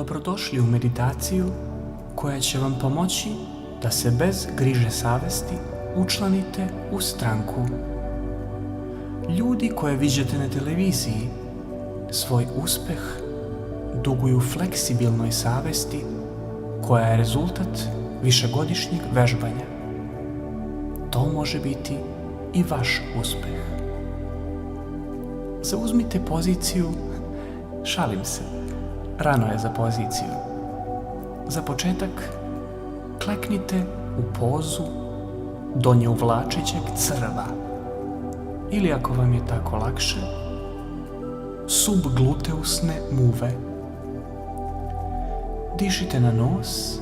Dobrodošli u meditaciju koja će vam pomoći da se bez griže savesti učlanite u stranku. Ljudi koje viđate na televiziji svoj uspeh duguju fleksibilnoj savesti koja je rezultat višegodišnjeg vežbanja. To može biti i vaš uspeh. Zauzmite poziciju, šalim se, rano je za poziciju. Za početak, kleknite u pozu donje uvlačećeg crva ili ako vam je tako lakše, subgluteusne muve. Dišite na nos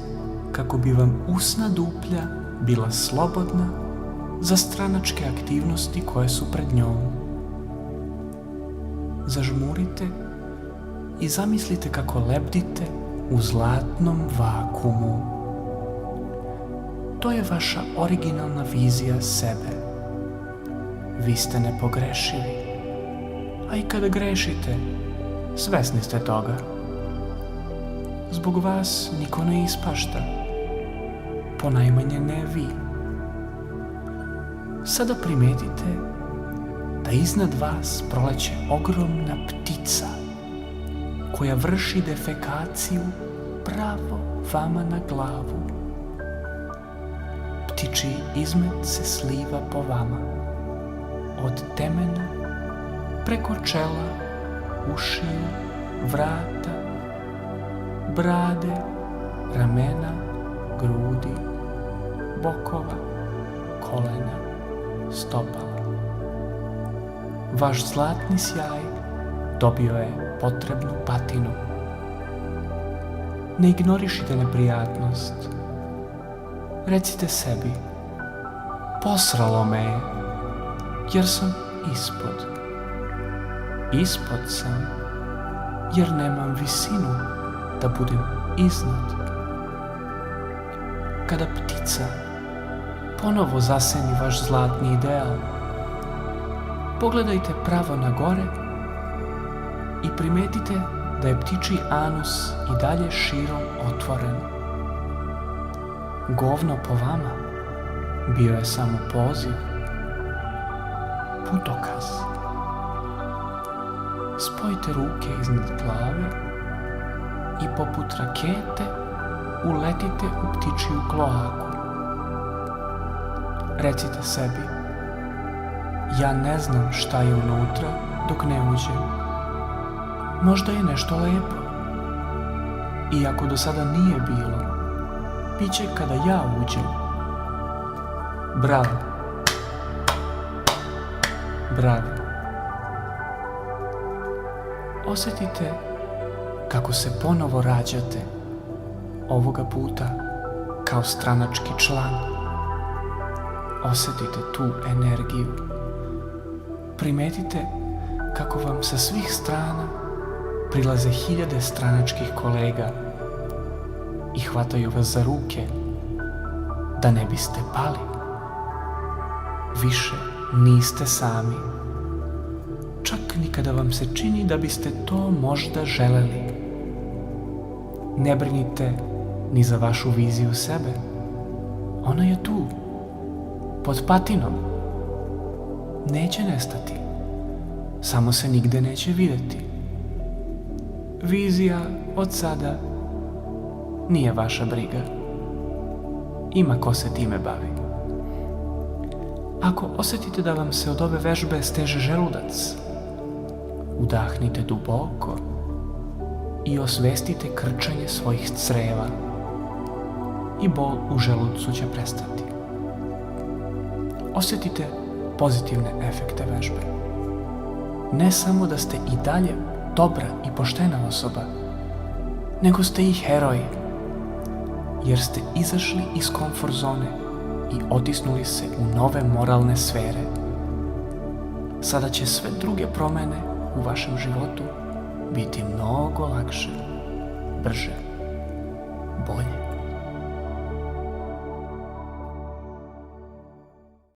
kako bi vam usna duplja bila slobodna za stranačke aktivnosti koje su pred njom. Zažmurite i zamislite kako lebdite u zlatnom vakuumu. To je vaša originalna vizija sebe. Vi ste nepogrešivi, a i kada grešite, svesni ste toga. Zbog vas niko ne ispašta, ponajmanje ne vi. Sada primetite da iznad vas proleće ogromna ptica koja vrši defekaciju pravo vama na glavu. Ptičji izmet se sliva po vama, od temena, preko čela, ušiju, vrata, brade, ramena, grudi, bokova, kolena, stopala. Vaš zlatni sjaj dobio je potrebnu patinu. Ne ignorišite neprijatnost. Recite sebi, posralo me je, jer sam ispod. Ispod sam, jer nemam visinu da budem iznad. Kada ptica ponovo zaseni vaš zlatni ideal, pogledajte pravo na gore i primetite da je ptičji anus i dalje širom otvoren. Govno po vama bio je samo poziv, putokaz. Spojite ruke iznad glave i poput rakete uletite u ptičju kloaku. Recite sebi, ja ne znam šta je unutra dok ne uđem. Možda je nešto lepo. I ako do sada nije bilo, bit će kada ja uđem. Bravo. Bravo. Osjetite kako se ponovo rađate, ovoga puta kao stranački član. Osjetite tu energiju. Primetite kako vam sa svih strana prilaze hiljade stranačkih kolega i hvataju vas za ruke da ne biste pali. Više niste sami. Čak ni kada vam se čini da biste to možda želeli. Ne brinite ni za vašu viziju sebe. Ona je tu, pod patinom. Neće nestati, samo se nigde neće vidjeti. Vizija od sada nije vaša briga. Ima ko se time bavi. Ako osjetite da vam se od ove vežbe steže želudac, udahnite duboko i osvestite krčanje svojih creva i bol u želucu će prestati. Osjetite pozitivne efekte vežbe. Ne samo da ste i dalje dobra i poštena osoba, nego ste i heroji, jer ste izašli iz komfort zone i otisnuli se u nove moralne sfere. Sada će sve druge promjene u vašem životu biti mnogo lakše, brže, bolje.